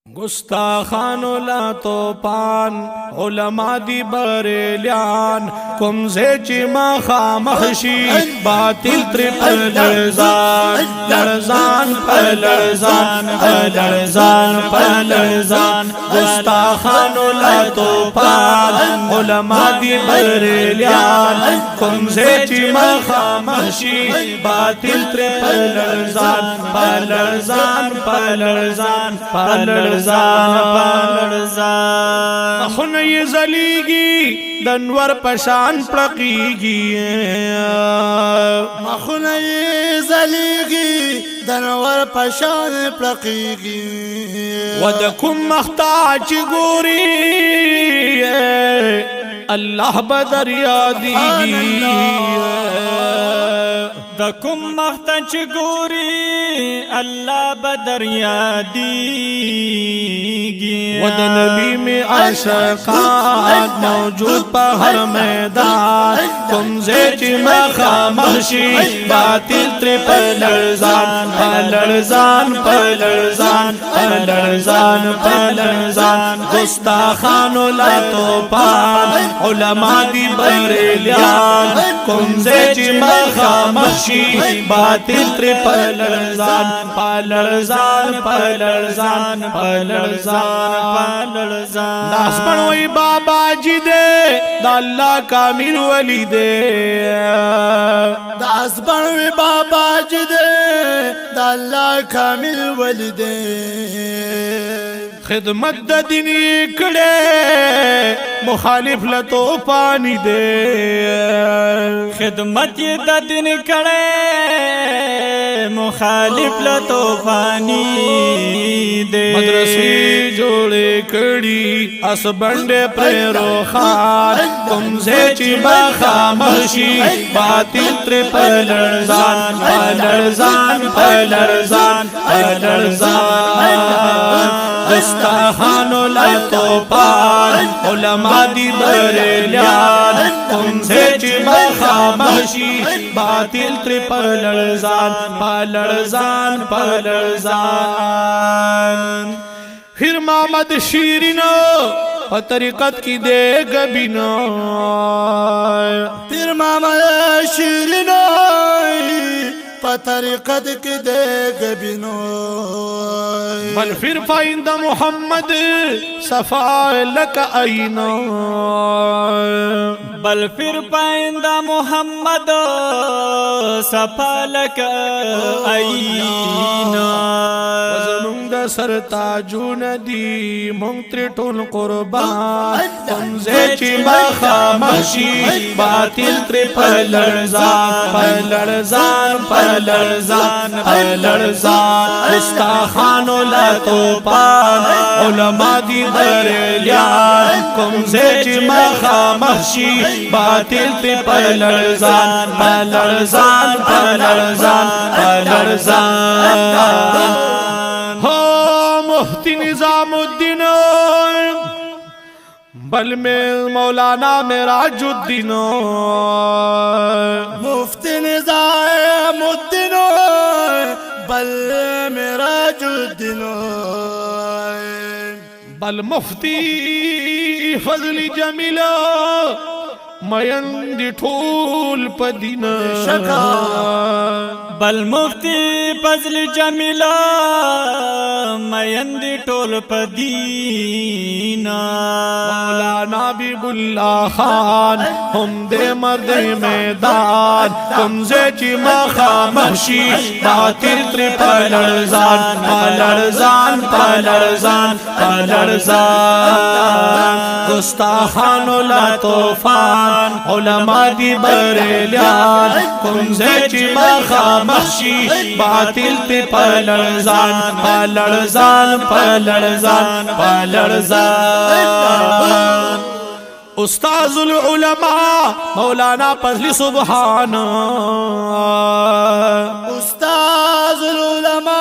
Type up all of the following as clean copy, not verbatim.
गुस्ताखानो ला तोपान उलमा दी बरेलियान कुमसे चिमा खामखशी बातिल त्रिपल लरजान लरजान पलरजान पलरजान पलरजान गुस्ताखानो ला तोपान उलमा दी बरेलियान कुमसे चिमा खामखशी बातिल त्रिपल लरजान पलरजान पलरजान पलरजान मखुन ये जलीगी दनवर पशान प्लकीगी मखुन ये जलीगी दनवर पशान प्लकीगी वदकुम मख्ताच गोरी अल्लाह बदरिया दीगी दकुम मख्ताच गोरी अल्लाह बदरिया दीगी वद नबी में आशकान मौजूद पहर मैदान तुमसे चिमा खामखशी बातिल त्रिपल लरजान पलरजान पलरजान पलरजान पलरजान गुस्ताखानो ला तोपान उलमा दी बरेलियान तुमसे चिमा खामखशी बातिल त्रिपल लरजान पलरजान पलरजान पलरजान पलरजान दास बनोई बाबा जी दे दाल्ला कामिल वली दे दास बनोई बाबा जी दे दाल्ला कामिल वली दे खिदमत द दिन कड़े मुखालिफ लतो पानी दे खिदमत द दिन कड़े मुखालिफ लतो पानी दे मदरसे जोड़े कड़ी अस बंडे प्रेरो खान तुमसे चिबा खामखशी बातिल त्रिपल लरजान पलरजान पलरजान पलरजान गुस्ताखानो ला तोपान उलमा दी बरेलियान तुमसे चिबा खामखशी बातिल त्रिपल लरजान पलरजान पलरजान फिर मामद शीरिनो तरीकत की दे गबिनो फिर मामद शीरिनो तरीकत की दे गबिनो बल फिर फाइंदा मोहम्मद सफा लक आईनो बल फिर पाइंदा मोहम्मद सफा लक आईनो वजनुंग सरताजून दी मुंत्रिटुन कुर्बान तुमसे चिमा खामखशी बातिल त्रिपल लरजान पलरजान पलरजान पलरजान गुस्ताखानो ला तोपान उलमा दी बरेलियान तुमसे चिमा खामखशी बातिल त्रिपल लरजान पलरजान पलरजान पलरजान हो मुफ्ती निजामुद्दीन बल में मौलाना मेराजुद्दीन मुफ्ती निजामुद्दीन बल मेराजुद्दीन बल मुफ्ती फजली जमीला मयंदी ठूल पदीन बल मुफ्ती फजली जमीला मयंदी टोल पदीना मौलाना बीबुल्ला खान हम दे मर्द मैदान तुमसे चिमा खामखशी बातिल त्रिपल लरजान पलरजान पलरजान पलरजान गुस्ताखानो ला तोफान उलमा दी बरेलियान तुमसे चिमा खामखशी बातिल त्रिपल लरजान पलरजान पलरजान पलरजान उस्ताजुल उलमा मौलाना फजली सुबहान उस्ताजुल उलमा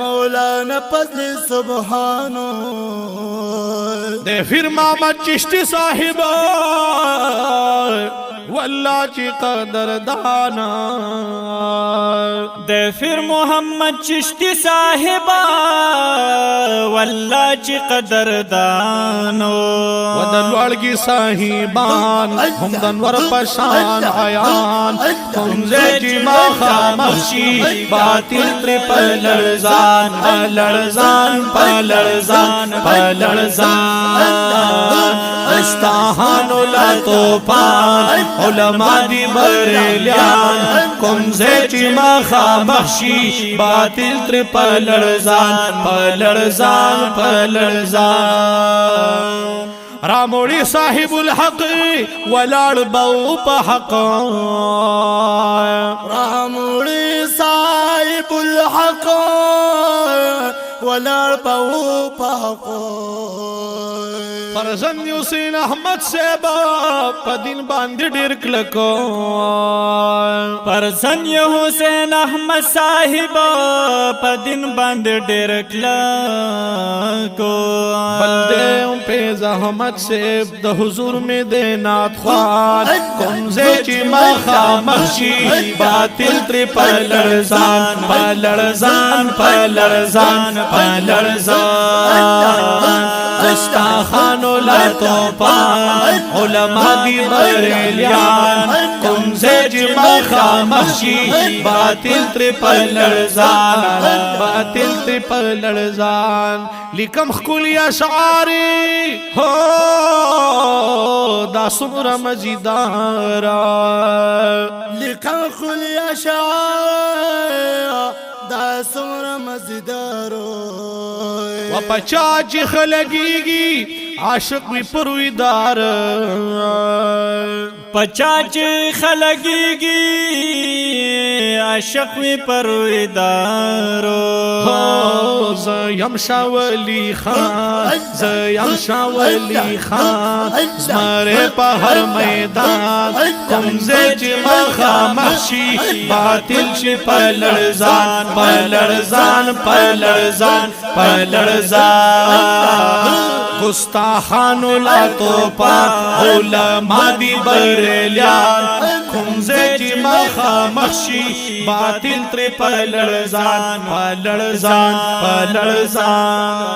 मौलाना फजली सुबहान दे फिर मामा चिश्ती साहिब والله چې قدردانا د فر محمد چشتی صاحبا والله چې قدردانو ود لوړګي صاحبان هم د نور پشان عیان هم زېږي مخامخشي باطل تر پلرزان پلرزان پلرزان پلرزان استاهانو لا توپان علماء دی بریلیان کم زیچی مخامخشی باطل تر پلرزان پلرزان پلرزان راموڑی صاحب الحق ولاړ بو په حق راموڑی صاحب الحق ولاړ بو په حق فرزن حسین احمد صاحب په دین باندې ډیر کلکو فرزن حسین احمد صاحب په دین باندې ډیر کلکو بلدے پہ زحمت سے د حضور میں دے نات خوان کم زیچی مخامخشی باطل تر پلرزان پلرزان پلرزان پلرزان استاخانو لا توپان علماء دی بریلیان کم زیچی مخامخشی باطل تر پلرزان باطل تر پلرزان لکم خکولی اشعاری ہو دا سمر مزیدارا لکم خکولی اشعاری دا سمر مزیدارو و پچا چی خلقیگی عاشق وی پرویدار پچا چی خلقیگی عاشق وی پرویدارو زیم شاولی خان زیم شاولی خان زمره پا هر میدان کم زیچ مخامخشی باطل شی پلرزان پلرزان پلرزان پلرزان گستاخانو لا توپا علماء دی بریلیان کم زیچ مخامخشی باطل تر پلرزان پلرزان پلرزان